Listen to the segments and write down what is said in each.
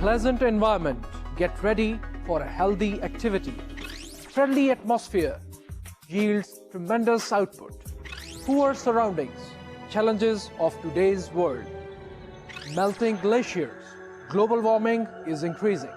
Pleasant environment. Get ready for a healthy activity. Friendly atmosphere yields tremendous output. Poor surroundings. Challenges of today's world. Melting glaciers. Global warming is increasing.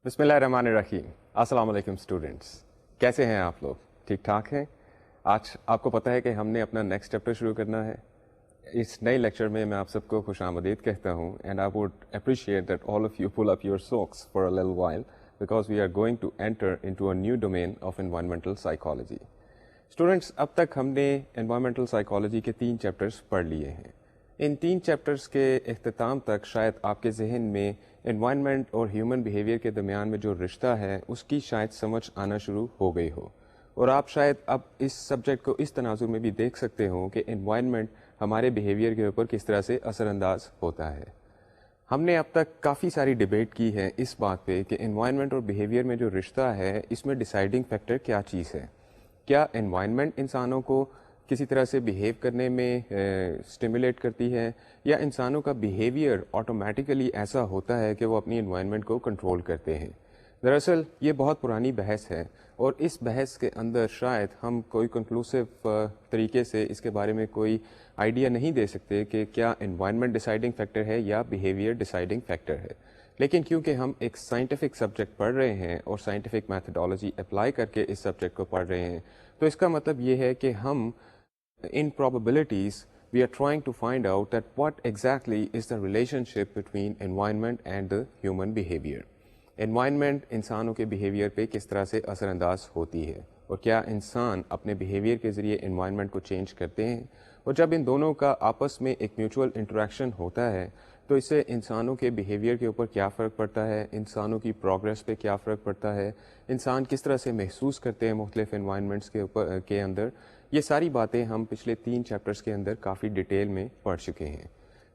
बिस्मिल्लाहिर्रहमानिर्रहीम। अस्सलाम वालेकुम students, कैसे हैं आप लोग? ठीक ठाक हैं? आज आपको पता है कि हमने अपना नेक्स्ट चैप्टर शुरू करना है। इस नए लेक्चर में मैं आप सबको खुशामदीद कहता हूं and I would appreciate that all of you pull up your socks for a little while because we are going to enter into a new domain of environmental psychology. Students, अब तक हमने एनवायरमेंटल साइकोलॉजी के 3 chapters पढ़ लिए हैं। इन 3 chapters के इख्तिताम तक शायद आपके जहन में एनवायरनमेंट और ह्यूमन बिहेवियर के दरमियान में जो रिश्ता है उसकी शायद समझ आना शुरू हो गई हो, और आप शायद अब इस सब्जेक्ट को इस तनाजुर में भी देख सकते हो कि एनवायरनमेंट हमारे बिहेवियर के ऊपर किस तरह से असरअंदाज होता है। हमने अब तक काफ़ी सारी डिबेट की है इस बात पे कि एनवायरनमेंट और बिहेवियर में जो रिश्ता है इसमें डिसाइडिंग फैक्टर क्या चीज़ है। क्या एनवायरनमेंट इंसानों को किसी तरह से बिहेव करने में स्टिमुलेट करती है, या इंसानों का बिहेवियर ऑटोमेटिकली ऐसा होता है कि वो अपनी एनवायरनमेंट को कंट्रोल करते हैं। दरअसल ये बहुत पुरानी बहस है और इस बहस के अंदर शायद हम कोई कंक्लूसिव तरीके से इसके बारे में कोई आइडिया नहीं दे सकते कि क्या एनवायरनमेंट डिसाइडिंग फैक्टर है या बिहेवियर डिसाइडिंग फैक्टर है। लेकिन क्योंकि हम एक साइंटिफिक सब्जेक्ट पढ़ रहे हैं और साइंटिफिक मैथडोलॉजी अप्लाई करके इस सब्जेक्ट को पढ़ रहे हैं, तो इसका मतलब ये है कि हम in probabilities we are trying to find out that what exactly is the relationship between environment and the human behavior. Environment इंसानों के behavior पे किस तरह से असरअंदाज होती है, और क्या इंसान अपने behavior के ज़रिए environment को change करते हैं, और जब इन दोनों का आपस में एक mutual interaction होता है तो इससे इंसानों के बिहेवियर के ऊपर क्या फ़र्क पड़ता है, इंसानों की प्रोग्रेस पे क्या फ़र्क पड़ता है, इंसान किस तरह से महसूस करते हैं मुख्तलिफ एनवायरनमेंट्स के अंदर। ये सारी बातें हम पिछले 3 चैप्टर्स के अंदर काफ़ी डिटेल में पढ़ चुके हैं।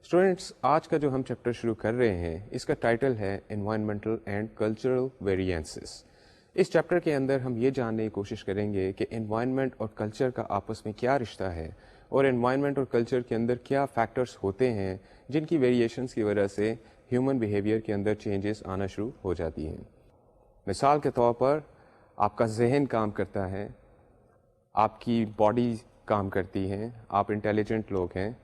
स्टूडेंट्स, आज का जो हम चैप्टर शुरू कर रहे हैं इसका टाइटल है एनवायरमेंटल एंड कल्चरल वेरिएंसेस। इस चैप्टर के अंदर हम ये जानने की कोशिश करेंगे कि एनवायरनमेंट और कल्चर का आपस में क्या रिश्ता है, और एनवायरनमेंट और कल्चर के अंदर क्या फैक्टर्स होते हैं जिनकी वेरिएशंस की वजह से ह्यूमन बिहेवियर के अंदर चेंजेस आना शुरू हो जाती हैं। मिसाल के तौर पर आपका जहन काम करता है, आपकी बॉडी काम करती है, आप इंटेलिजेंट लोग हैं,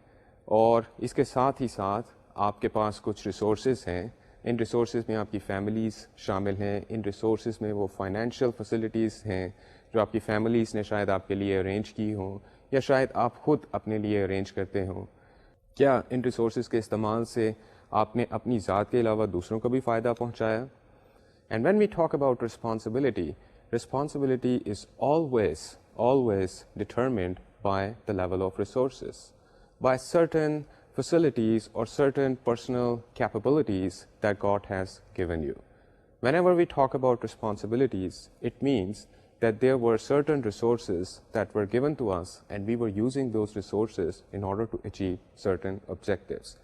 और इसके साथ ही साथ आपके पास कुछ रिसोर्सेज हैं। इन रिसोर्सेज में आपकी फैमिलीज़ शामिल हैं, इन रिसोर्सेज में वो फाइनेंशियल फैसिलिटीज़ हैं जो आपकी फैमिलीज़ ने शायद आपके लिए अरेंज की हों, या शायद आप खुद अपने लिए अरेंज करते हों। क्या इन रिसोर्सेज के इस्तेमाल से आपने अपनी ज़ात के अलावा दूसरों को भी फ़ायदा पहुंचाया? And when we talk about responsibility, responsibility is always determined by the level of resources, by certain facilities or certain personal capabilities that God has given you. Whenever we talk about responsibilities, it means that there were certain resources that were given to us and we were using those resources in order to achieve certain objectives.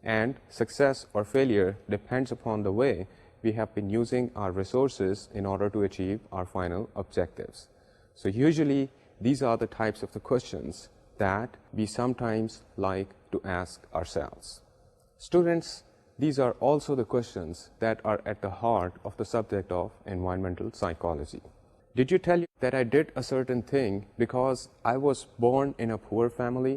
And success or failure depends upon the way we have been using our resources in order to achieve our final objectives. So usually these are the types of the questions that we sometimes like to ask ourselves. Students, these are also the questions that are at the heart of the subject of environmental psychology. Did you tell you that I did a certain thing because I was born in a poor family,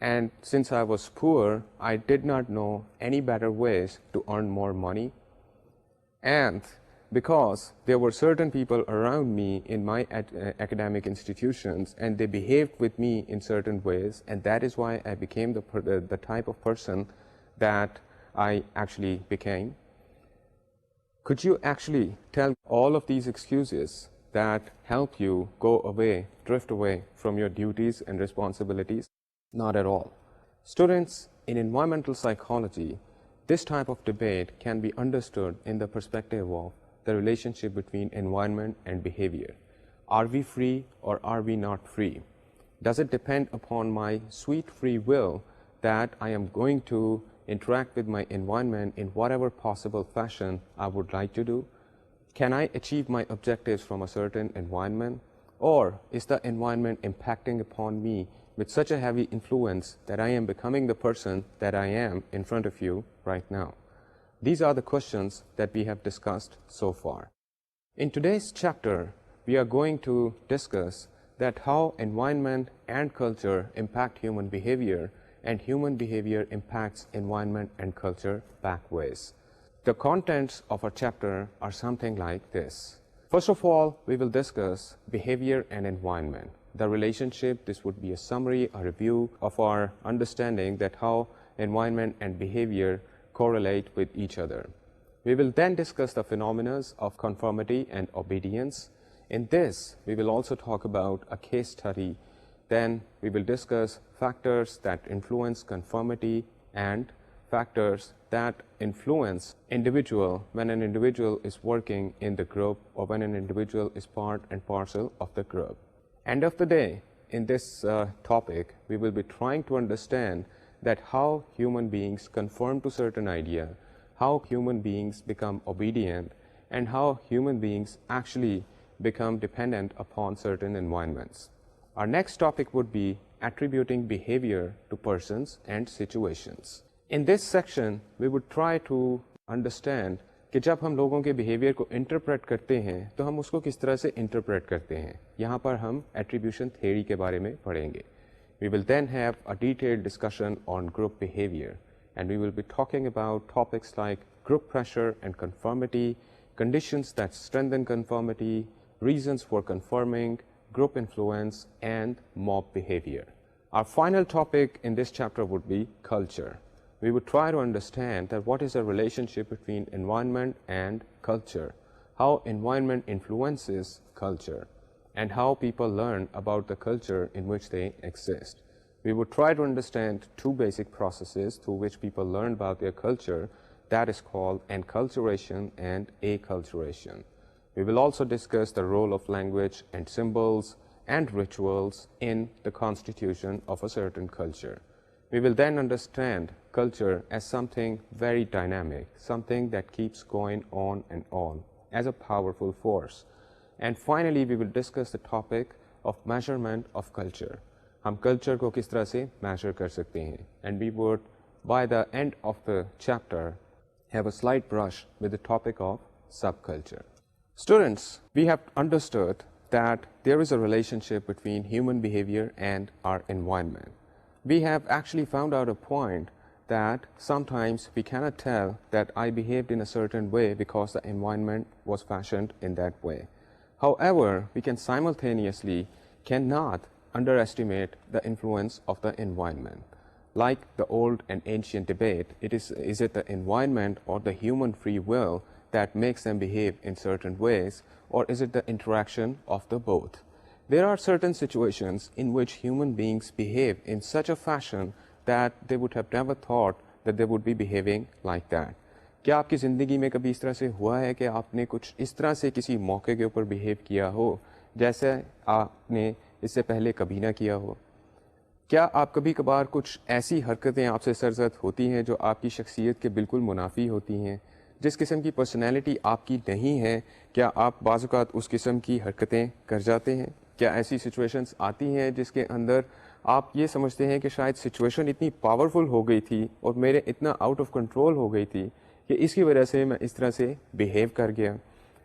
and since I was poor, I did not know any better ways to earn more money? And because there were certain people around me in my academic institutions and they behaved with me in certain ways, and that is why I became the type of person that I actually became. Could you actually tell all of these excuses that help you go away, drift away from your duties and responsibilities? Not at all. Students, in environmental psychology, this type of debate can be understood in the perspective of the relationship between environment and behavior. Are we free or are we not free? Does it depend upon my sweet free will that I am going to interact with my environment in whatever possible fashion I would like to do? Can I achieve my objectives from a certain environment? Or is the environment impacting upon me with such a heavy influence that I am becoming the person that I am in front of you right now? These are the questions that we have discussed so far. In today's chapter, we are going to discuss that how environment and culture impact human behavior, and human behavior impacts environment and culture backways. The contents of our chapter are something like this. First of all, we will discuss behavior and environment, the relationship. This would be a summary, a review of our understanding that how environment and behavior correlate with each other. We will then discuss the phenomena of conformity and obedience. In this, we will also talk about a case study. Then we will discuss factors that influence conformity and factors that influence individual when an individual is working in the group or when an individual is part and parcel of the group. End of the day, in this topic, we will be trying to understand that how human beings conform to certain idea, how human beings become obedient, and how human beings actually become dependent upon certain environments. Our next topic would be attributing behavior to persons and situations. In this section, we would try to understand कि जब हम लोगों के behaviour को interpret करते हैं तो हम उसको किस तरह से इंटरप्रेट करते हैं. यहाँ पर हम एट्रीब्यूशन थ्योरी के बारे में पढ़ेंगे. We will then have a detailed discussion on group behavior, and we will be talking about topics like group pressure and conformity, conditions that strengthen conformity, reasons for conforming, group influence, and mob behavior. Our final topic in this chapter would be culture. We would try to understand that what is the relationship between environment and culture, how environment influences culture, and how people learn about the culture in which they exist. We would try to understand two basic processes through which people learn about their culture, that is called enculturation and acculturation. We will also discuss the role of language and symbols and rituals in the constitution of a certain culture. We will then understand culture as something very dynamic, something that keeps going on and on as a powerful force. And finally, we will discuss the topic of measurement of culture. हम culture को किस तरह से measure कर सकते हैं. And we would, by the end of the chapter, have a slight brush with the topic of subculture. Students, we have understood that there is a relationship between human behavior and our environment. We have actually found out a point that sometimes we cannot tell that I behaved in a certain way because the environment was fashioned in that way. However, we can simultaneously cannot underestimate the influence of the environment. Like the old and ancient debate, is it the environment or the human free will that makes them behave in certain ways, or is it the interaction of the both? There are certain situations in which human beings behave in such a fashion that they would have never thought that they would be behaving like that. क्या आपकी ज़िंदगी में कभी इस तरह से हुआ है कि आपने कुछ इस तरह से किसी मौके के ऊपर बिहेव किया हो जैसे आपने इससे पहले कभी ना किया हो? क्या आप कभी कभार कुछ ऐसी हरकतें आपसे सरजद होती हैं जो आपकी शख्सियत के बिल्कुल मुनाफी होती हैं? जिस किस्म की पर्सनैलिटी आपकी नहीं है, क्या आप बाज़ औक़ात उस किस्म की हरकतें कर जाते हैं? क्या ऐसी सिचुएशंस आती हैं जिसके अंदर आप ये समझते हैं कि शायद सिचुएशन इतनी पावरफुल हो गई थी और मेरे इतना आउट ऑफ कंट्रोल हो गई थी कि इसकी वजह से मैं इस तरह से बिहेव कर गया?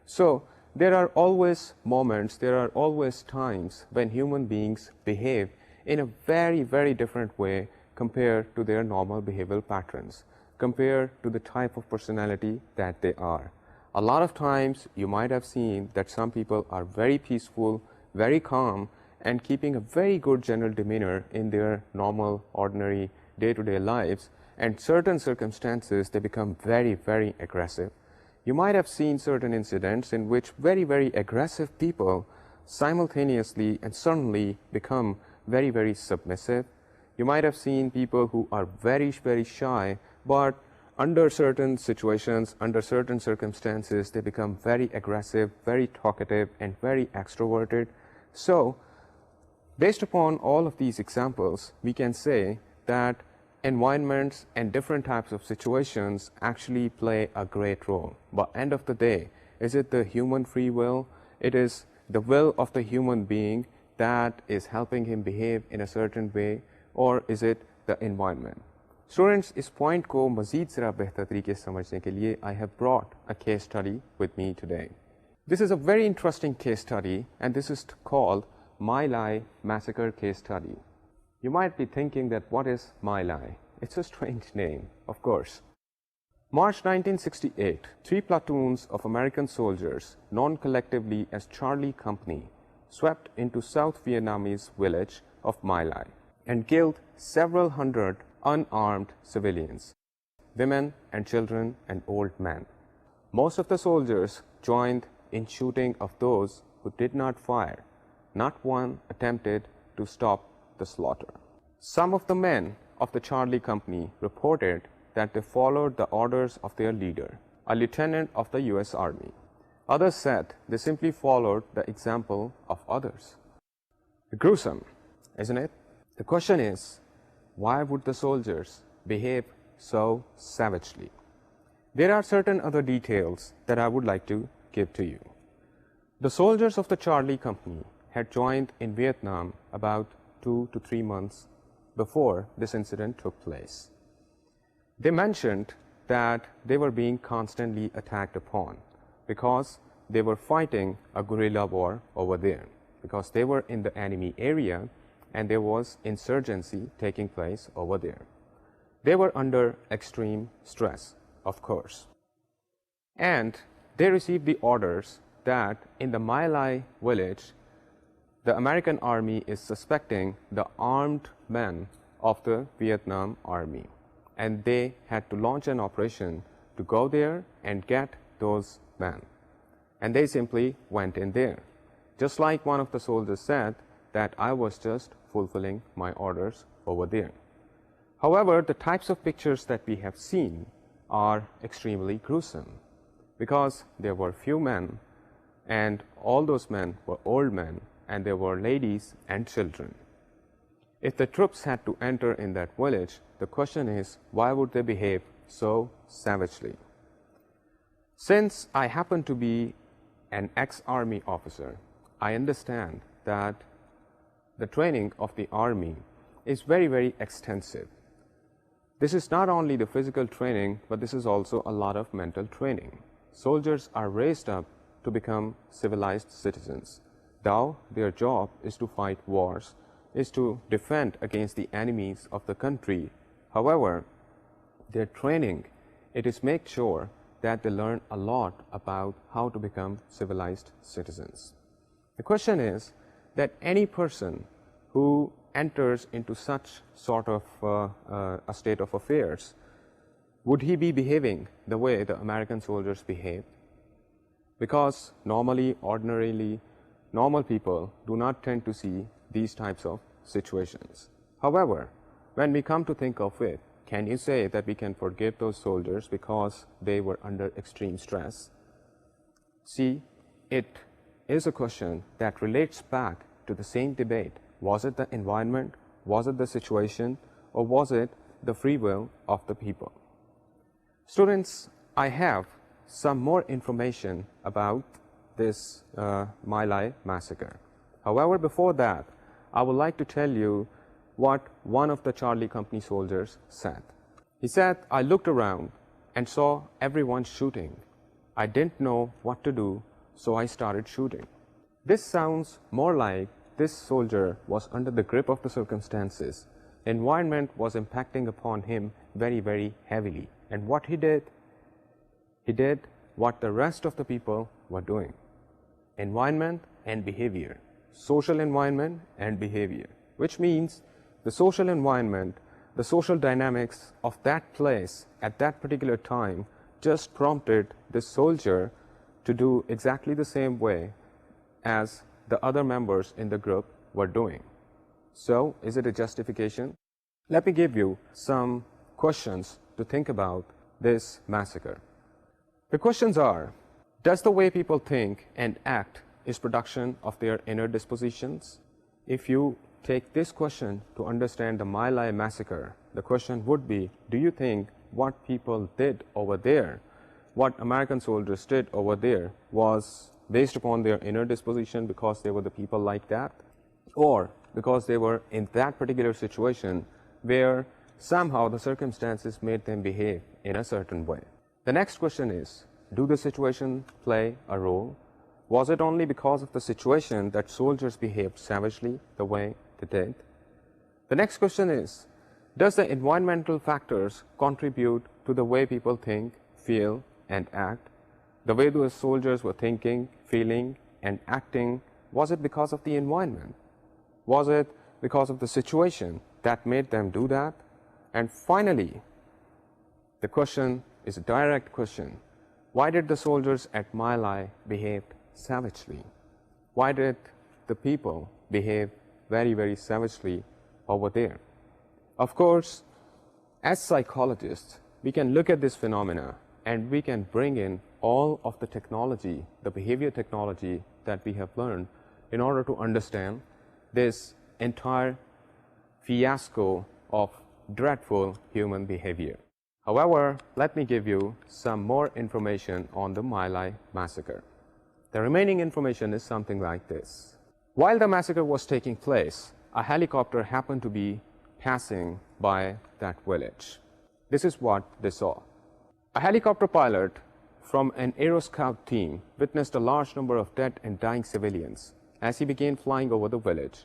So there are always moments, there are always times when human beings behave in a very, very different way compared to their normal behavioral patterns, compared to the type of personality that they are. A lot of times you might have seen that some people are very peaceful, very calm, and keeping a very good general demeanor in their normal, ordinary, day-to-day lives, and certain circumstances they become very, very aggressive. You might have seen certain incidents in which very, very aggressive people simultaneously and suddenly become very, very submissive. You might have seen people who are very, very shy, but under certain situations, under certain circumstances, they become very aggressive, very talkative, and very extroverted. So Based upon all of these examples, we can say that environments and different types of situations actually play a great role. But end of the day, is it the human free will? It is the will of the human being that is helping him behave in a certain way, or is it the environment? Students, इस point को मज़ीद ज़रा बेहतर तरीके से समझने के लिए I have brought a case study with me today. This is a very interesting case study, and this is called My Lai massacre case study. You might be thinking that what is My Lai? It's a strange name, of course. March 1968, 3 platoons of American soldiers, known collectively as Charlie Company, swept into South Vietnamese village of My Lai and killed several hundred unarmed civilians, women and children and old men. Most of the soldiers joined in shooting of those who did not fire. Not one attempted to stop the slaughter. Some of the men of the Charlie Company reported that they followed the orders of their leader, a lieutenant of the US Army. Others said they simply followed the example of others. Gruesome, isn't it? The question is, why would the soldiers behave so savagely? There are certain other details that I would like to give to you. The soldiers of the Charlie Company had joined in Vietnam about 2 to 3 months before this incident took place. They mentioned that they were being constantly attacked upon because they were fighting a guerrilla war over there, because they were in the enemy area and there was insurgency taking place over there. They were under extreme stress, of course. And they received the orders that in the My Lai village, the American army is suspecting the armed men of the Vietnam army. And they had to launch an operation to go there and get those men. And they simply went in there. Just like one of the soldiers said that I was just fulfilling my orders over there. However, the types of pictures that we have seen are extremely gruesome because there were few men and all those men were old men and there were ladies and children. If the troops had to enter in that village, the question is, why would they behave so savagely? Since I happen to be an ex-army officer, I understand that the training of the army is very, very extensive. This is not only the physical training, but this is also a lot of mental training. Soldiers are raised up to become civilized citizens. Though their job is to fight wars, is to defend against the enemies of the country. However, their training, it is make sure that they learn a lot about how to become civilized citizens. The question is that any person who enters into such sort of a state of affairs, would he be behaving the way the American soldiers behaved? Because normally, ordinarily, normal people do not tend to see these types of situations. However, when we come to think of it, can you say that we can forgive those soldiers because they were under extreme stress? See, it is a question that relates back to the same debate. Was it the environment, was it the situation, or was it the free will of the people? Students, I have some more information about this My Lai massacre. However, before that, I would like to tell you what one of the Charlie Company soldiers said. He said, I looked around and saw everyone shooting. I didn't know what to do, so I started shooting. This sounds more like this soldier was under the grip of the circumstances. The environment was impacting upon him very, very heavily. And what he did what the rest of the people were doing. Environment and behavior. Social environment and behavior. Which means the social environment, the social dynamics of that place at that particular time just prompted this soldier to do exactly the same way as the other members in the group were doing. So, is it a justification? Let me give you some questions to think about this massacre. The questions are, does the way people think and act is production of their inner dispositions? If you take this question to understand the My Lai massacre, the question would be, do you think what people did over there, what American soldiers did over there, was based upon their inner disposition because they were the people like that, or because they were in that particular situation where somehow the circumstances made them behave in a certain way? The next question is, do the situation play a role? Was it only because of the situation that soldiers behaved savagely the way they did? The next question is, does the environmental factors contribute to the way people think, feel, and act? The way those soldiers were thinking, feeling, and acting, was it because of the environment? Was it because of the situation that made them do that? And finally, the question is a direct question. Why did the soldiers at My Lai behave savagely? Why did the people behave very, very savagely over there? Of course, as psychologists, we can look at this phenomena and we can bring in all of the technology, the behavior technology that we have learned in order to understand this entire fiasco of dreadful human behavior. However, let me give you some more information on the My Lai massacre. The remaining information is something like this. While the massacre was taking place, a helicopter happened to be passing by that village. This is what they saw. A helicopter pilot from an Aero Scout team witnessed a large number of dead and dying civilians. As he began flying over the village,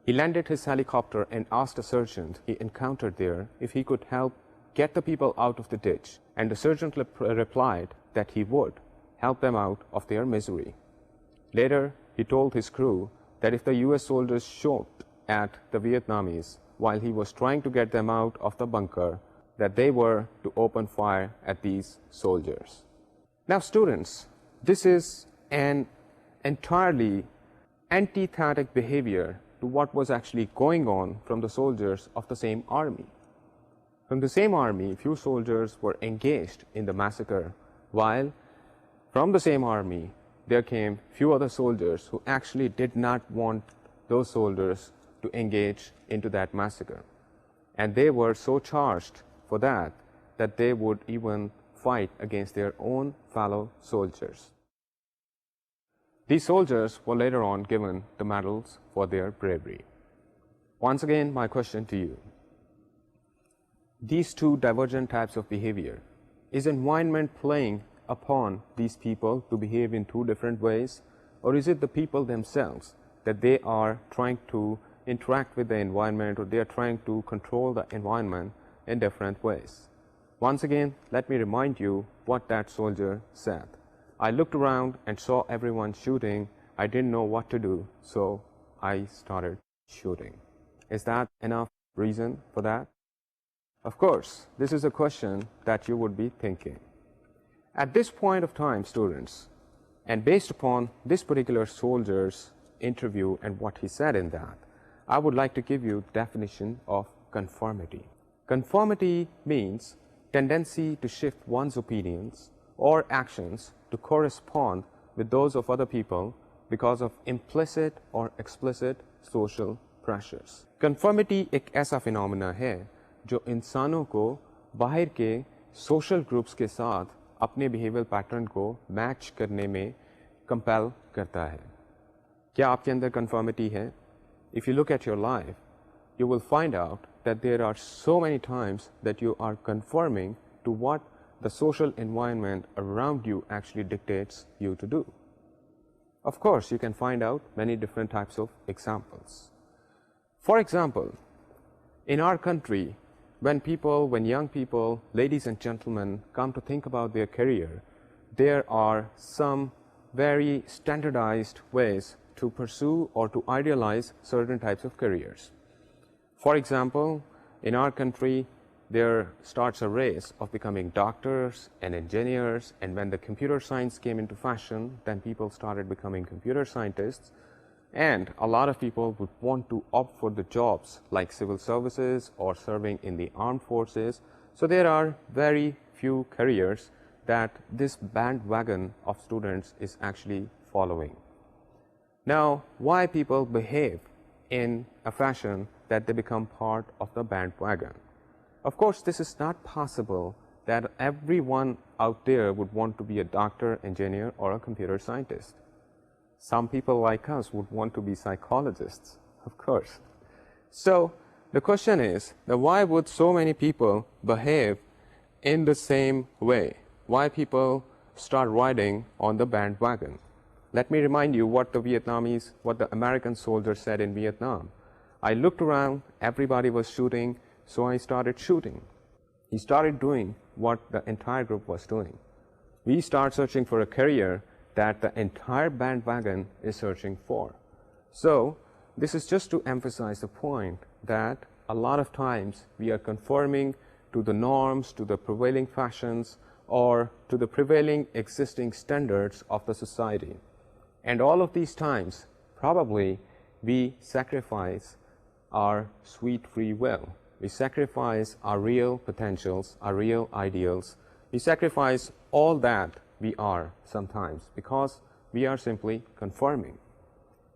he landed his helicopter and asked a sergeant he encountered there if he could help get the people out of the ditch, and the sergeant replied that he would help them out of their misery. Later, he told his crew that if the US soldiers shot at the Vietnamese while he was trying to get them out of the bunker, that they were to open fire at these soldiers. Now, students, this is an entirely antithetic behavior to what was actually going on from the soldiers of the same army. From the same army, few soldiers were engaged in the massacre, while from the same army, there came few other soldiers who actually did not want those soldiers to engage into that massacre. And they were so charged for that, that they would even fight against their own fellow soldiers. These soldiers were later on given the medals for their bravery. Once again, my question to you. These two divergent types of behavior, is environment playing upon these people to behave in two different ways, or is it the people themselves that they are trying to interact with the environment, or they are trying to control the environment in different ways? Once again, let me remind you what that soldier said. I looked around and saw everyone shooting. I didn't know what to do, so I started shooting. Is that enough reason for that? Of course, this is a question that you would be thinking. At this point of time, students, and based upon this particular soldier's interview and what he said in that, I would like to give you definition of conformity. Conformity means tendency to shift one's opinions or actions to correspond with those of other people because of implicit or explicit social pressures. Conformity एक ऐसा phenomena है जो इंसानों को बाहर के social groups के साथ अपने बिहेवियर पैटर्न को मैच करने में कंपेल करता है. क्या आपके अंदर conformity है? If you look at your life, you will find out that there are so many times that you are conforming to what the social environment around you actually dictates you to do. Of course, you can find out many different types of examples. For example, in our country, when young people, ladies and gentlemen, come to think about their career, there are some very standardized ways to pursue or to idealize certain types of careers. For example, in our country, there starts a race of becoming doctors and engineers, and when the computer science came into fashion, then people started becoming computer scientists, and a lot of people would want to opt for the jobs like civil services or serving in the armed forces. So there are very few careers that this bandwagon of students is actually following. Now, why people behave in a fashion that they become part of the bandwagon. Of course, this is not possible that everyone out there would want to be a doctor, engineer, or a computer scientist. Some people like us would want to be psychologists, of course. So the question is that why would so many people behave in the same way? Why people start riding on the bandwagon? Let me remind you what the American soldiers said in Vietnam. I looked around, everybody was shooting, so I started shooting. He started doing what the entire group was doing. We start searching for a career that the entire bandwagon is searching for. So this is just to emphasize the point that a lot of times we are conforming to the norms, to the prevailing fashions, or to the prevailing existing standards of the society. And all of these times, probably, we sacrifice our sweet free will. We sacrifice our real potentials, our real ideals. We sacrifice all that we are sometimes because we are simply conforming.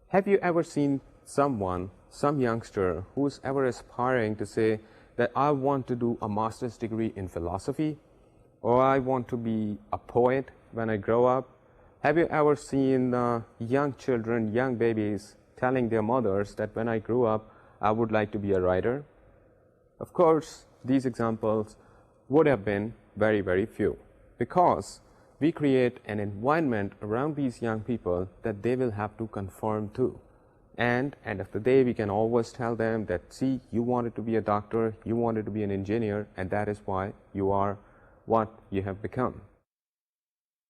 Have you ever seen someone, some youngster, who's ever aspiring to say that I want to do a master's degree in philosophy, or I want to be a poet when I grow up? Have you ever seen young children, young babies telling their mothers that when I grew up, I would like to be a writer? Of course, these examples would have been very, very few because we create an environment around these young people that they will have to conform to. And end of the day, we can always tell them that, see, you wanted to be a doctor, you wanted to be an engineer, and that is why you are what you have become.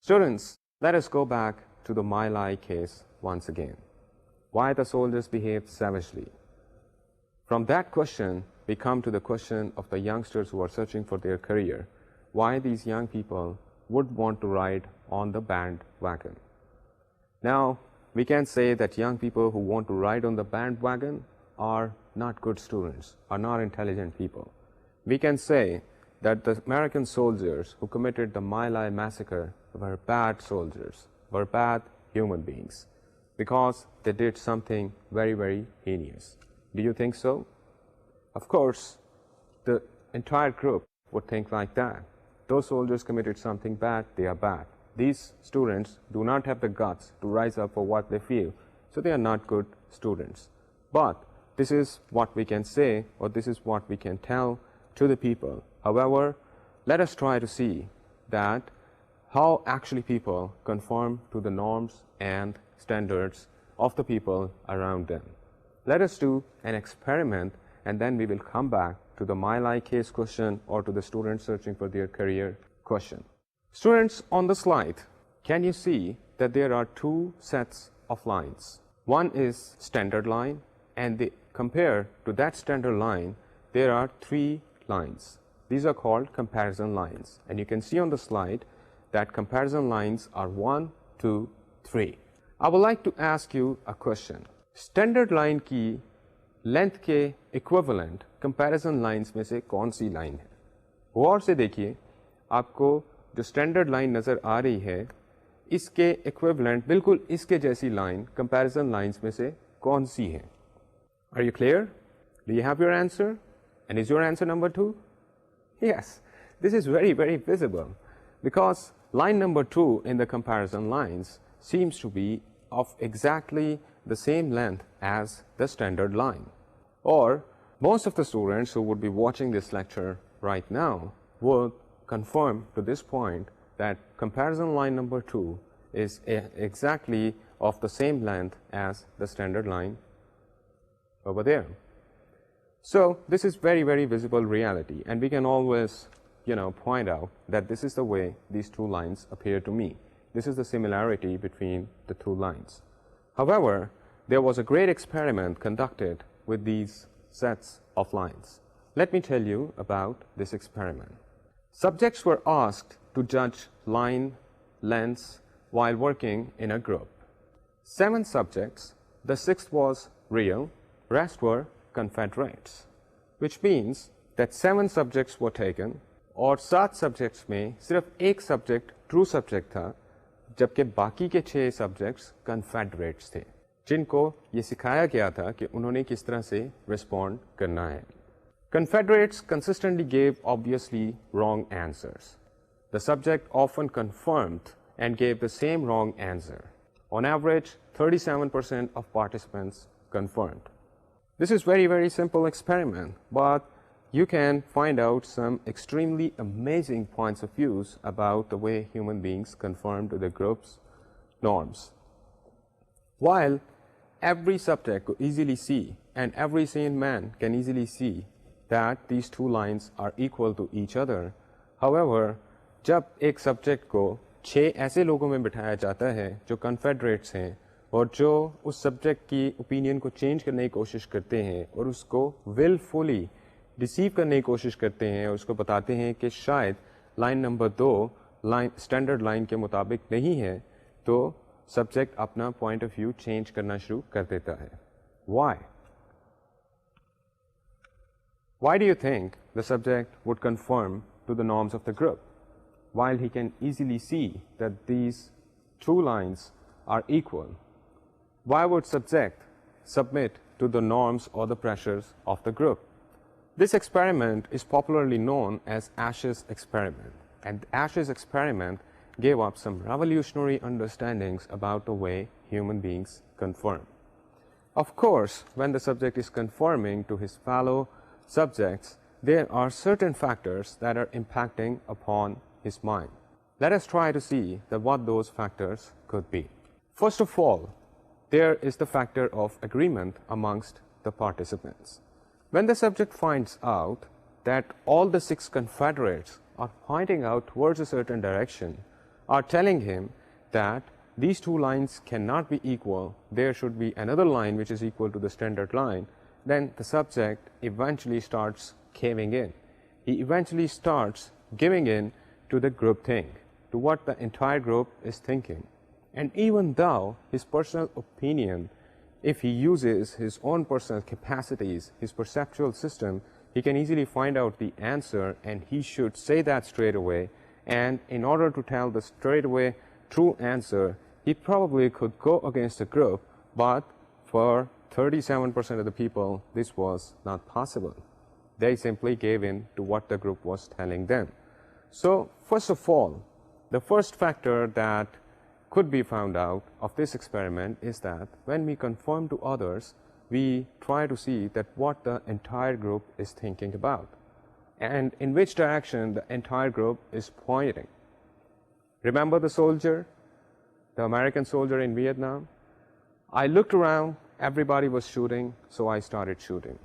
Students, let us go back to the My Lai case once again. Why the soldiers behaved savagely. From that question, we come to the question of the youngsters who are searching for their career. Why these young people would want to ride on the bandwagon. Now, we can say that young people who want to ride on the bandwagon are not good students, are not intelligent people. We can say that the American soldiers who committed the My Lai massacre were bad soldiers, were bad human beings, because they did something very, very heinous. Do you think so? Of course, the entire group would think like that. Those soldiers committed something bad, they are bad. These students do not have the guts to rise up for what they feel, so they are not good students. But this is what we can say, or this is what we can tell to the people. However, let us try to see that how actually people conform to the norms and standards of the people around them. Let us do an experiment, and then we will come back to the My Lai case question or to the students searching for their career question. Students, on the slide, can you see that there are two sets of lines? One is standard line, and compared to that standard line, there are three lines. These are called comparison lines, and you can see on the slide that comparison lines are 1, 2, 3. I would like to ask you a question. Standard line की length के equivalent comparison lines में से कौन सी line है? गौर से देखिए, आपको जो स्टैंडर्ड लाइन नज़र आ रही है, इसके इक्विवेलेंट बिल्कुल इसके जैसी लाइन कंपैरिजन लाइंस में से कौन सी है? Are you clear? Do you have your answer? And is your answer number 2? Yes, this is very, very visible because line number 2 in the comparison lines seems to be of exactly the same length as the standard line. Or most of the students who would be watching this lecture right now would conform to this point that comparison line number 2 is exactly of the same length as the standard line over there. So this is very, very visible reality, and we can always, point out that this is the way these two lines appear to me. This is the similarity between the two lines. However, there was a great experiment conducted with these sets of lines. Let me tell you about this experiment. Subjects were asked to judge line lengths while working in a group. 7 subjects, the 6th was real, rest were confederates, which means that 7 subjects were taken और 7 subjects में सिर्फ एक subject true subject था, जबकि बाकी के 6 subjects confederates थे. जिनको ये सिखाया गया था कि उन्होंने किस तरह से रिस्पॉन्ड करना है. Confederates consistently gave obviously wrong answers. The subject often confirmed and gave the same wrong answer. On average, 37% of participants confirmed. This is very simple experiment, but you can find out some extremely amazing points of views about the way human beings conform to the group's norms. While every subject could easily see, and every sane man can easily see, that these two lines are equal to each other, however, जब एक subject को 6 ऐसे लोगों में बिठाया जाता है जो कन्फेडरेट्स हैं और जो उस सब्जेक्ट की ओपिनियन को चेंज करने की कोशिश करते हैं और उसको विलफुली डिसीव करने की कोशिश करते हैं और उसको बताते हैं कि शायद line number 2 line standard line के मुताबिक नहीं है, तो सब्जेक्ट अपना पॉइंट ऑफ व्यू चेंज करना शुरू कर देता है. Why? Why do you think the subject would conform to the norms of the group, while he can easily see that these two lines are equal? Why would subject submit to the norms or the pressures of the group? This experiment is popularly known as Asch's experiment, and Asch's experiment gave up some revolutionary understandings about the way human beings conform. Of course, when the subject is conforming to his fellow subjects, there are certain factors that are impacting upon his mind. Let us try to see what those factors could be. First of all, there is the factor of agreement amongst the participants. When the subject finds out that all the 6 confederates are pointing out towards a certain direction, are telling him that these two lines cannot be equal, there should be another line which is equal to the standard line, then the subject eventually starts caving in. He eventually starts giving in to the group think, to what the entire group is thinking. And even though his personal opinion, if he uses his own personal capacities, his perceptual system, he can easily find out the answer, and he should say that straight away. And in order to tell the straight away true answer, he probably could go against the group, but for 37% of the people, this was not possible. They simply gave in to what the group was telling them. So, first of all, the first factor that could be found out of this experiment is that when we conform to others, we try to see that what the entire group is thinking about and in which direction the entire group is pointing. Remember the soldier, the American soldier in Vietnam? I looked around, everybody was shooting, so I started shooting.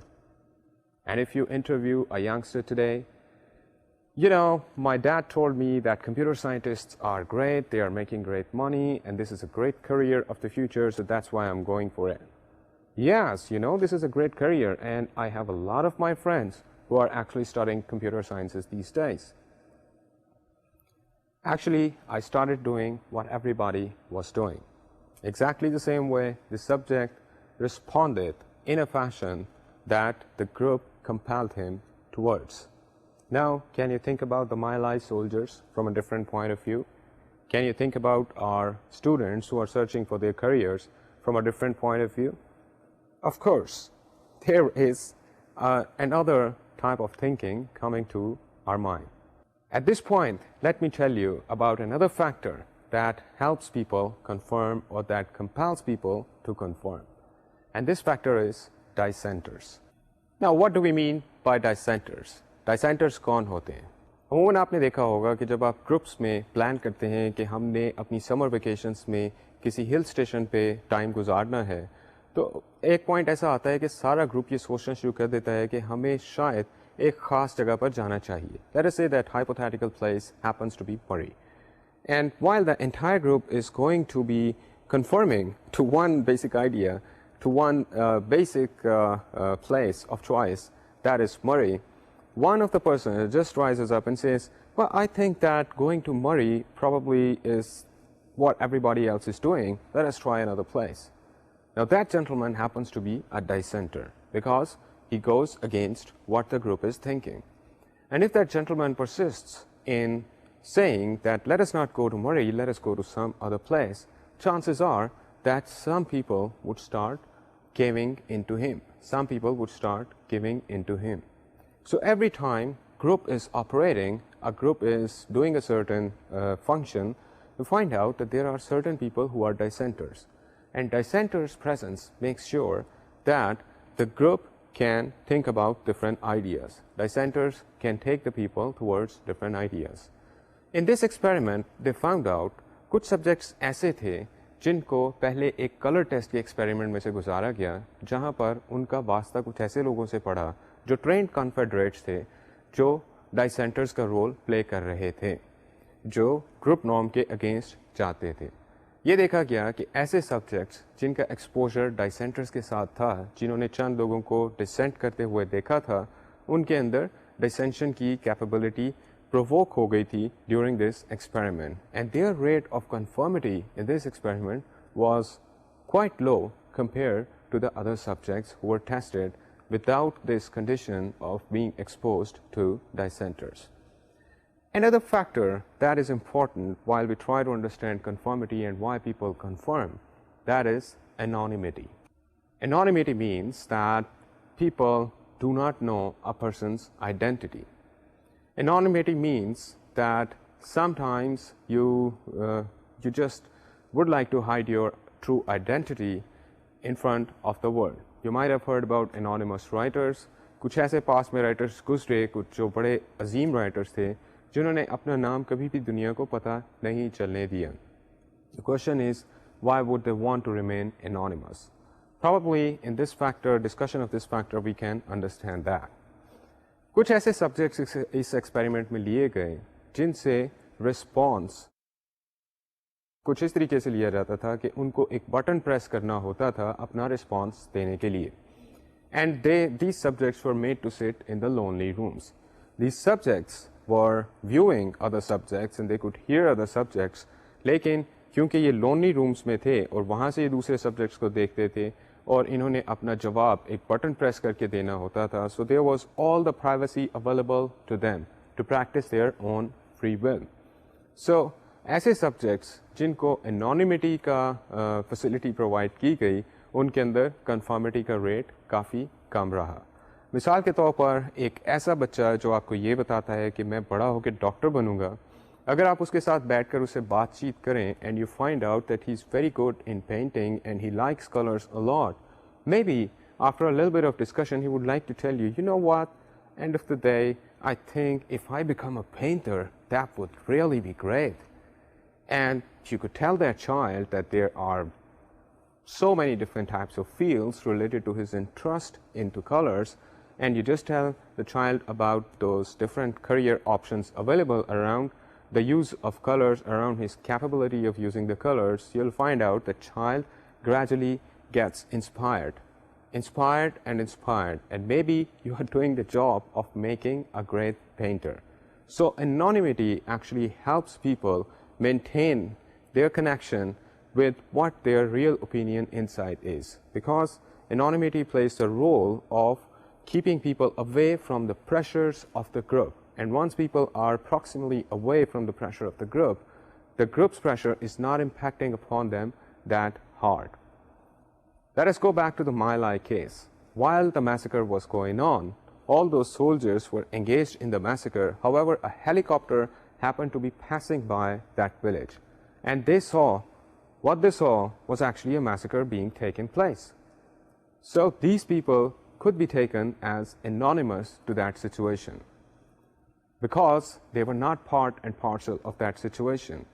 And if you interview a youngster today, you know, my dad told me that computer scientists are great, they are making great money, and this is a great career of the future, so that's why I'm going for it. Yes, you know, this is a great career, and I have a lot of my friends who are actually studying computer sciences these days. Actually, I started doing what everybody was doing. Exactly the same way the subject responded in a fashion that the group compelled him towards. Now, can you think about the My Lai soldiers from a different point of view? Can you think about our students who are searching for their careers from a different point of view? Of course, there is another type of thinking coming to our mind. At this point, let me tell you about another factor that helps people conform or that compels people to conform. And this factor is dissenters. Now, what do we mean by dissenters? Dissenters कौन होते हैं? अमूमन आपने देखा होगा कि जब आप ग्रुप्स में प्लान करते हैं कि हमने अपनी समर वेकेशंस में किसी हिल स्टेशन पे टाइम गुजारना है, तो एक पॉइंट ऐसा आता है कि सारा ग्रुप ये सोचना शुरू कर देता है कि हमें शायद एक ख़ास जगह पर जाना चाहिए. Let us say that hypothetical place happens to be Murray. And while the entire group is going to be conforming to one basic idea, to one basic place of choice, that is Murray, one of the persons just rises up and says, well, I think that going to Murray probably is what everybody else is doing. Let us try another place. Now, that gentleman happens to be a dissenter because he goes against what the group is thinking. And if that gentleman persists in saying that let us not go to Murray, let us go to some other place, chances are that some people would start caving into him. Some people would start giving into him. So every time group is operating, a group is doing a certain function, you find out that there are certain people who are dissenters. And dissenters' presence makes sure that the group can think about different ideas. Dissenters can take the people towards different ideas. In this experiment, they found out कुछ subjects ऐसे थे जिनको पहले एक colour test के experiment में से गुजारा गया, जहां पर उनका वास्ता कुछ ऐसे लोगों से पड़ा जो ट्रेंड कॉन्फेडरेट्स थे, जो डाइसेंटर्स का रोल प्ले कर रहे थे, जो ग्रुप नॉर्म के अगेंस्ट जाते थे। ये देखा गया कि ऐसे सब्जेक्ट्स जिनका एक्सपोजर डाइसेंटर्स के साथ था, जिन्होंने चंद लोगों को डिसेंट करते हुए देखा था, उनके अंदर डिसेंशन की कैपेबिलिटी प्रोवोक हो गई थी during this experiment, and their rate of conformity in this experiment was quite low compare to the other subjects who were tested without this condition of being exposed to dissenters. Another factor that is important while we try to understand conformity and why people conform, that is anonymity. Anonymity means that people do not know a person's identity. Anonymity means that sometimes you just would like to hide your true identity in front of the world. You might have heard about anonymous writers. कुछ ऐसे पास में writers गुजरे, कुछ जो बड़े अजीम writers थे, जिन्होंने अपना नाम कभी भी दुनिया को पता नहीं चलने दिया. The question is, why would they want to remain anonymous? Probably in this factor, discussion of this factor, we can understand that. कुछ ऐसे सब्जेक्ट्स इस एक्सपेरिमेंट में लिए गए जिनसे रिस्पॉन्स कुछ इस तरीके से लिया जाता था कि उनको एक बटन प्रेस करना होता था अपना रिस्पॉन्स देने के लिए. And these subjects were made to sit in the lonely rooms. These subjects were viewing other subjects and they could hear other subjects. लेकिन क्योंकि ये lonely rooms में थे और वहाँ से ये दूसरे subjects को देखते थे और इन्होंने अपना जवाब एक बटन प्रेस करके देना होता था, so there was all the privacy available to them to practice their own free will. So ऐसे subjects जिनको anonymity का facility provide की गई, उनके अंदर conformity का रेट काफ़ी कम रहा. मिसाल के तौर पर एक ऐसा बच्चा जो आपको ये बताता है कि मैं बड़ा होकर डॉक्टर बनूंगा, अगर आप उसके साथ बैठकर उससे बातचीत करें and you find out that he's very good in painting and he likes colors a lot, maybe after a little bit of discussion he would like to tell you, you know what, end of the day, I think if I become a painter, that would really be great. And you could tell that child that there are so many different types of fields related to his interest into colors, and you just tell the child about those different career options available around the use of colors, around his capability of using the colors, you'll find out the child gradually gets inspired, and maybe you are doing the job of making a great painter. So anonymity actually helps people maintain their connection with what their real opinion inside is, because anonymity plays the role of keeping people away from the pressures of the group. And once people are proximally away from the pressure of the group's pressure is not impacting upon them that hard. Let us go back to the My Lai case. While the massacre was going on, all those soldiers were engaged in the massacre. However, a helicopter happened to be passing by that village, and what they saw was actually a massacre being taken place. So these people could be taken as anonymous to that situation because they were not part and parcel of that situation,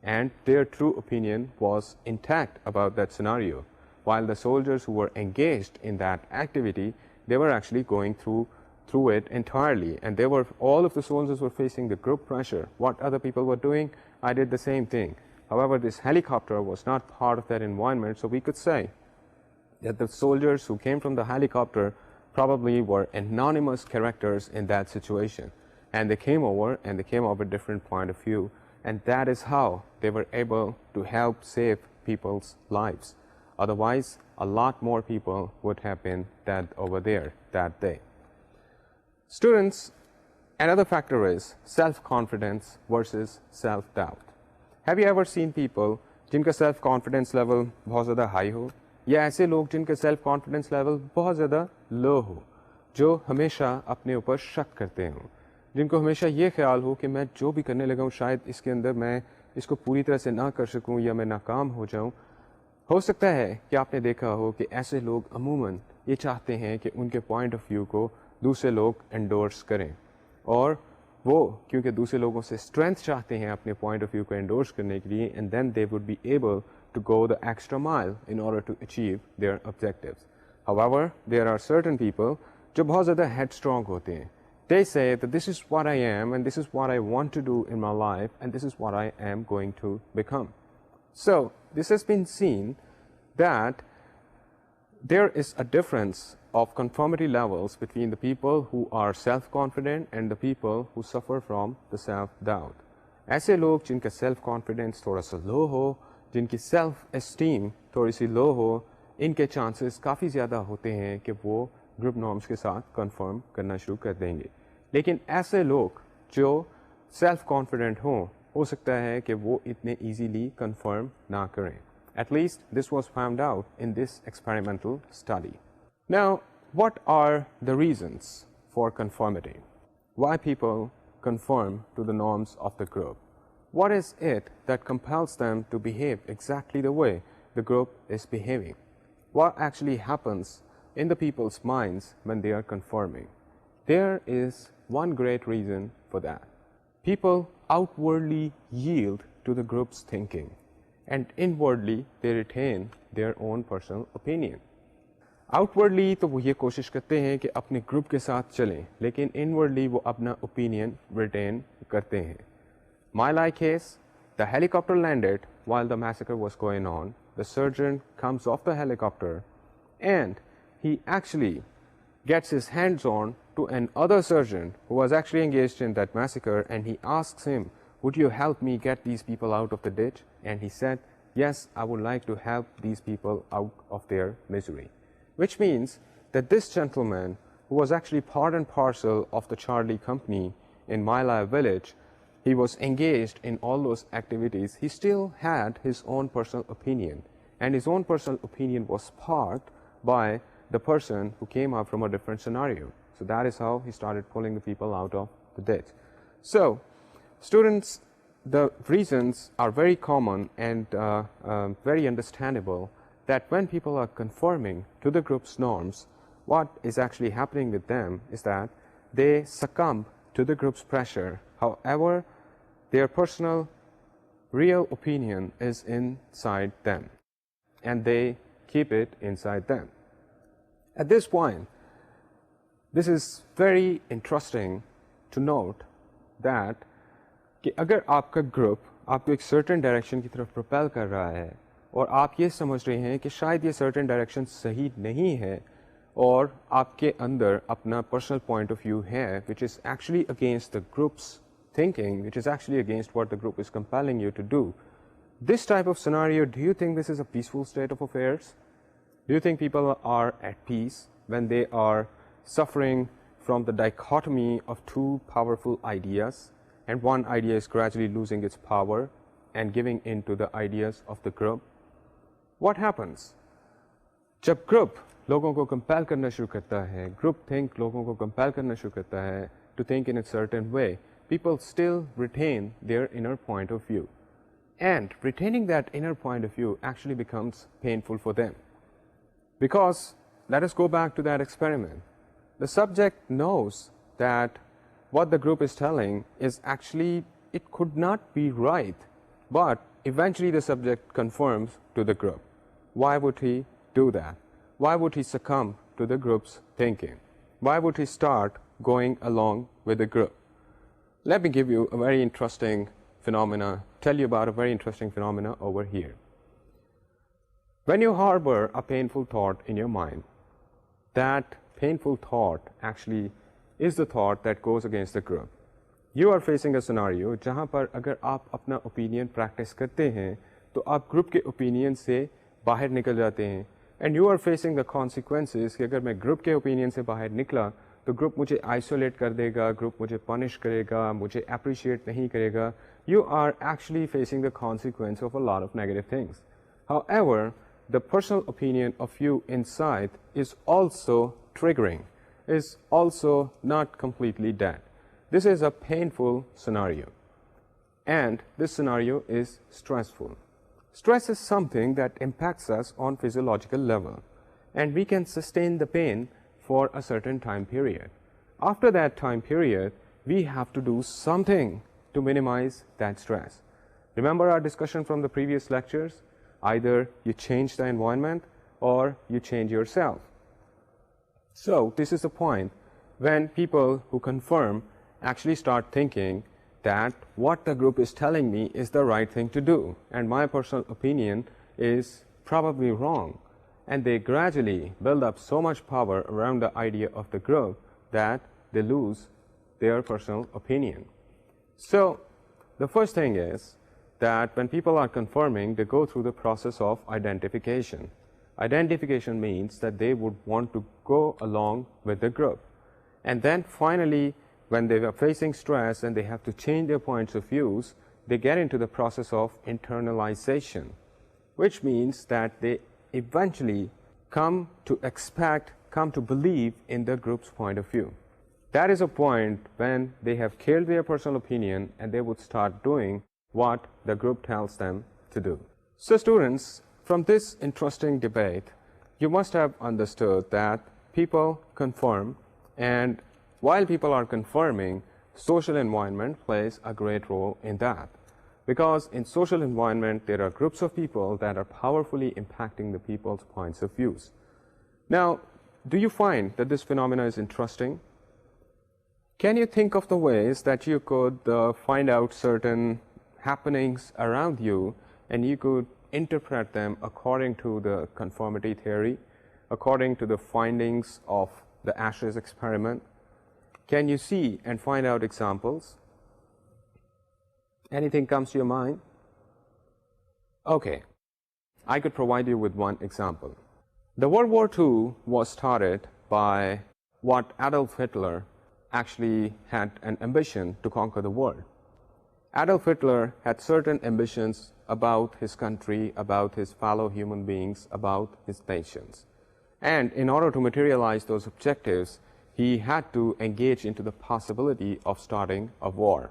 and their true opinion was intact about that scenario, while the soldiers who were engaged in that activity, they were actually going through it entirely, and all of the soldiers were facing the group pressure. What other people were doing, I did the same thing. However, this helicopter was not part of that environment, so we could say that the soldiers who came from the helicopter probably were anonymous characters in that situation, and they came over with a different point of view, and that is how they were able to help save people's lives. Otherwise, a lot more people would have been dead over there that day. Students, another factor is self-confidence versus self-doubt. Have you ever seen people जिनका self confidence level बहुत ज़्यादा high हो, या ऐसे लोग जिनका self confidence level बहुत ज़्यादा लो हो, जो हमेशा अपने ऊपर शक करते हों, जिनको हमेशा ये ख्याल हो कि मैं जो भी करने लगा हूँ शायद इसके अंदर मैं इसको पूरी तरह से ना कर सकूँ या मैं नाकाम हो जाऊँ। हो सकता है कि आपने देखा हो कि ऐसे लोग अमूमन ये चाहते हैं कि उनके पॉइंट ऑफ व्यू को दूसरे लोग एंडोर्स करें, और वो क्योंकि दूसरे लोगों से स्ट्रेंथ चाहते हैं अपने पॉइंट ऑफ व्यू को एंडोर्स करने के लिए, and then they would be able to go the extra mile in order to achieve their objectives. However, there are certain people जो बहुत ज़्यादा headstrong होते हैं. They say that this is what I am and this is what I want to do in my life and this is what I am going to become. So, this has been seen that there is a difference of conformity levels between the people who are self-confident and the people who suffer from the self-doubt. ऐसे लोग जिनका self-confidence थोड़ा सा low हो, जिनकी self esteem थोड़ी सी लो हो, इनके चांसेस काफ़ी ज़्यादा होते हैं कि वो ग्रुप नॉर्म्स के साथ कंफर्म करना शुरू कर देंगे। लेकिन ऐसे लोग जो सेल्फ कॉन्फिडेंट हों, हो सकता है कि वो इतने इजीली कंफर्म ना करें। At least this was found out in this experimental study. Now, what are the reasons for conformity? Why people conform to the norms of the group? What is it that compels them to behave exactly the way the group is behaving? What actually happens in the people's minds when they are conforming? There is one great reason for that. People outwardly yield to the group's thinking, and inwardly they retain their own personal opinion. Outwardly तो वो ये कोशिश करते हैं कि अपने group के साथ चलें, लेकिन inwardly वो अपना opinion retain करते हैं. My Lai case, the helicopter landed while the massacre was going on. The surgeon comes off the helicopter and he actually gets his hands on to another surgeon who was actually engaged in that massacre, and he asks him, would you help me get these people out of the ditch? And he said, yes, I would like to help these people out of their misery. Which means that this gentleman, who was actually part and parcel of the Charlie company in My Lai village, he was engaged in all those activities, he still had his own personal opinion, and his own personal opinion was sparked by the person who came out from a different scenario. So that is how he started pulling the people out of the ditch. So, students, the reasons are very common and very understandable that when people are conforming to the group's norms, what is actually happening with them is that they succumb to the group's pressure. However, their personal real opinion is inside them, and they keep it inside them. At this point, this is very interesting to note that कि अगर आपका group आपको एक certain direction की तरफ propel कर रहा है और आप ये समझ रहे हैं कि शायद ये सर्टेन डायरेक्शन सही नहीं है और आपके अंदर अपना पर्सनल पॉइंट ऑफ व्यू है which is actually against the group's thinking, which is actually against what the group is compelling you to do. This type of scenario, do you think this is a peaceful state of affairs? Do you think people are at peace when they are suffering from the dichotomy of two powerful ideas, and one idea is gradually losing its power and giving in to the ideas of the group? What happens? जब group लोगों को compel करना शुरू करता है, group think लोगों को compel करना शुरू करता है to think in a certain way, people still retain their inner point of view. And retaining that inner point of view actually becomes painful for them. Because, let us go back to that experiment. The subject knows that what the group is telling is actually, it could not be right, but eventually the subject conforms to the group. Why would he do that? Why would he succumb to the group's thinking? Why would he start going along with the group? Let me give you a very interesting phenomena, tell you about a very interesting phenomena over here. When you harbor a painful thought in your mind, that painful thought actually is the thought that goes against the group. You are facing a scenario जहाँ पर अगर आप अपना opinion practice करते हैं तो आप group के opinion से बाहर निकल जाते हैं, and you are facing the consequences कि अगर मैं group के opinion से बाहर निकला तो group मुझे isolate कर देगा, group मुझे punish करेगा, मुझे appreciate नहीं करेगा, you are actually facing the consequence of a lot of negative things. However, the personal opinion of you inside is also triggering, is also not completely dead. This is a painful scenario, and this scenario is stressful. Stress is something that impacts us on physiological level, and we can sustain the pain for a certain time period. After that time period, we have to do something to minimize that stress. Remember our discussion from the previous lectures? Either you change the environment or you change yourself. So this is the point when people who conform actually start thinking that what the group is telling me is the right thing to do, and my personal opinion is probably wrong. And they gradually build up so much power around the idea of the group that they lose their personal opinion. So the first thing is that when people are conforming, they go through the process of identification. Identification means that they would want to go along with the group. And then finally, when they are facing stress and they have to change their points of views, they get into the process of internalization, which means that they eventually come to expect, come to believe in the group's point of view. That is a point when they have killed their personal opinion and they would start doing what the group tells them to do. So students, from this interesting debate, you must have understood that people conform, and while people are conforming, social environment plays a great role in that. Because in social environment, there are groups of people that are powerfully impacting the people's points of views. Now, do you find that this phenomena is interesting? Can you think of the ways that you could find out certain happenings around you and you could interpret them according to the conformity theory, according to the findings of the Asch's experiment? Can you see and find out examples? Anything comes to your mind? Okay, I could provide you with one example. The World War II was started by what Adolf Hitler actually had an ambition to conquer the world. Adolf Hitler had certain ambitions about his country, about his fellow human beings, about his nations. And in order to materialize those objectives, he had to engage into the possibility of starting a war.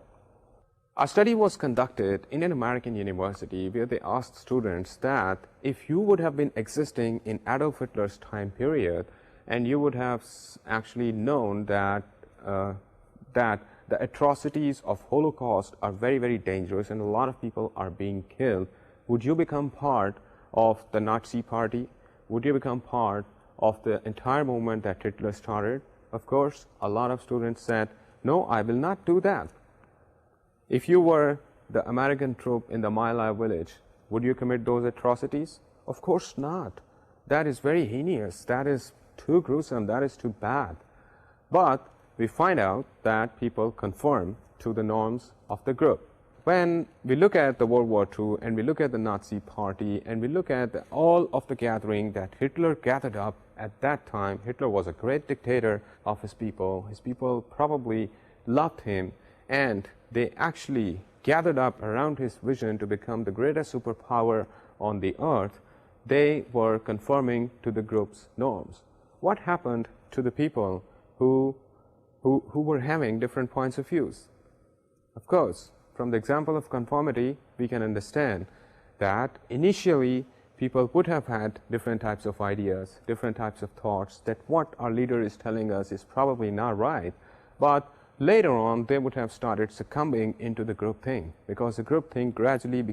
A study was conducted in an American university where they asked students that if you would have been existing in Adolf Hitler's time period and you would have actually known that the atrocities of Holocaust are very, very dangerous and a lot of people are being killed, would you become part of the Nazi party? Would you become part of the entire movement that Hitler started? Of course, a lot of students said, no, I will not do that. If you were the American troop in the My Lai village, would you commit those atrocities? Of course not. That is very heinous. That is too gruesome. That is too bad. But we find out that people conform to the norms of the group. When we look at the World War II and we look at the Nazi party and we look at all of the gathering that Hitler gathered up at that time, Hitler was a great dictator of his people. His people probably loved him, and they actually gathered up around his vision to become the greatest superpower on the earth. They were conforming to the group's norms. What happened to the people who were having different points of views? Of course, from the example of conformity, we can understand that initially people would have had different types of ideas, different types of thoughts, that what our leader is telling us is probably not right, but later on they would have started succumbing into the group thing, because the group thing gradually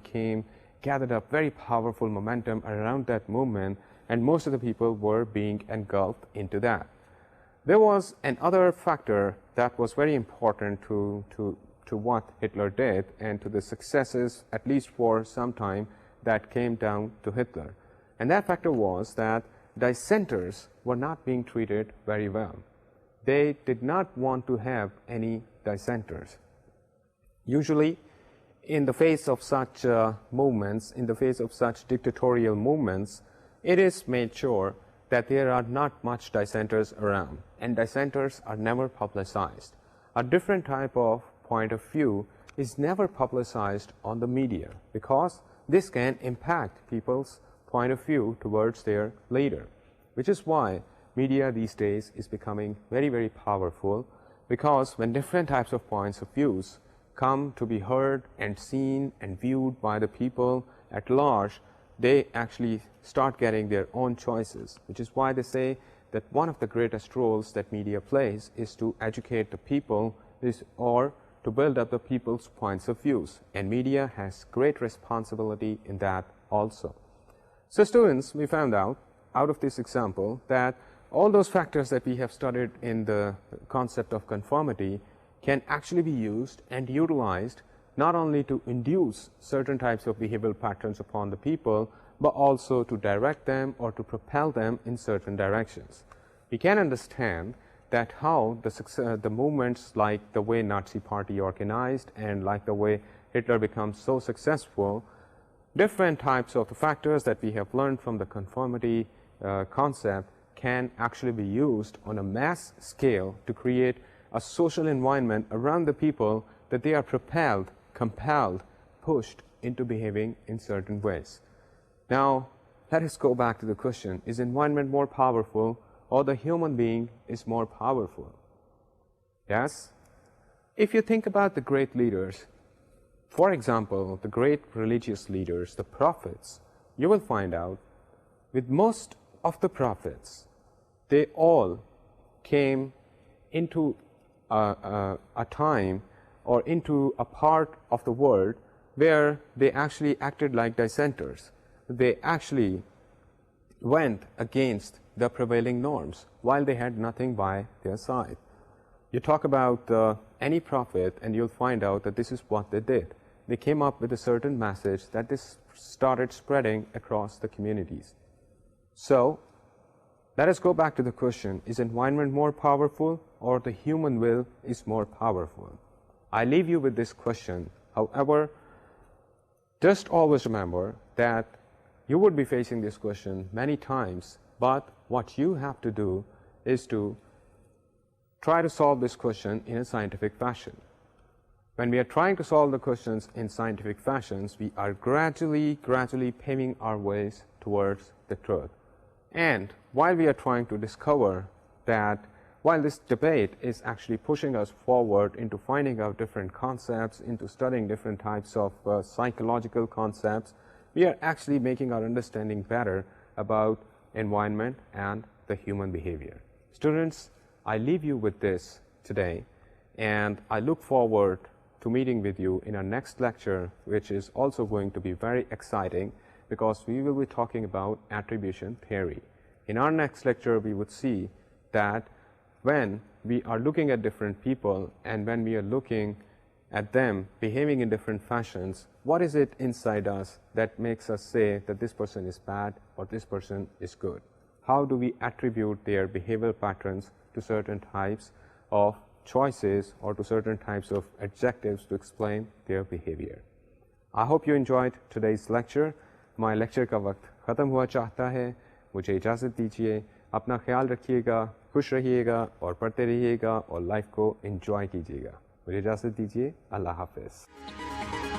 gathered up very powerful momentum around that movement, and most of the people were being engulfed into that. There was another factor that was very important to what Hitler did and to the successes, at least for some time, that came down to Hitler. And that factor was that dissenters were not being treated very well. They did not want to have any dissenters. Usually, in the face of such movements, in the face of such dictatorial movements, it is made sure that there are not much dissenters around, and dissenters are never publicized. A different type of point of view is never publicized on the media because this can impact people's point of view towards their leader, which is why media these days is becoming very, very powerful, because when different types of points of views come to be heard and seen and viewed by the people at large, they actually start getting their own choices, which is why they say that one of the greatest roles that media plays is to educate the people or to build up the people's points of views, and media has great responsibility in that also. So students, we found out of this example that all those factors that we have studied in the concept of conformity can actually be used and utilized not only to induce certain types of behavioral patterns upon the people, but also to direct them or to propel them in certain directions. We can understand that how the movements like the way Nazi Party organized and like the way Hitler becomes so successful, different types of the factors that we have learned from the conformity concept can actually be used on a mass scale to create a social environment around the people that they are propelled, compelled, pushed into behaving in certain ways. Now, let us go back to the question, is environment more powerful or the human being is more powerful? Yes? If you think about the great leaders, for example, the great religious leaders, the prophets, you will find out with most of the prophets, they all came into a time or into a part of the world where they actually acted like dissenters. They actually went against the prevailing norms while they had nothing by their side. You talk about any prophet and you'll find out that this is what they did. They came up with a certain message that this started spreading across the communities. So let us go back to the question, is environment more powerful or the human will is more powerful? I leave you with this question. However, just always remember that you would be facing this question many times, but what you have to do is to try to solve this question in a scientific fashion. When we are trying to solve the questions in scientific fashions, we are gradually paving our ways towards the truth. And while we are trying to discover that, while this debate is actually pushing us forward into finding out different concepts, into studying different types of psychological concepts, we are actually making our understanding better about environment and the human behavior. Students, I leave you with this today, and I look forward to meeting with you in our next lecture, which is also going to be very exciting because we will be talking about attribution theory. In our next lecture, we would see that when we are looking at different people and when we are looking at them behaving in different fashions, what is it inside us that makes us say that this person is bad or this person is good? How do we attribute their behavioral patterns to certain types of choices or to certain types of adjectives to explain their behavior? I hope you enjoyed today's lecture. My lecture का वक्त ख़त्म हुआ चाहता है, मुझे इजाज़त दीजिए. अपना ख्याल रखिएगा, खुश रहिएगा और पढ़ते रहिएगा और लाइफ को एंजॉय कीजिएगा. मुझे इजाज़त दीजिए. अल्लाह हाफ़िज़.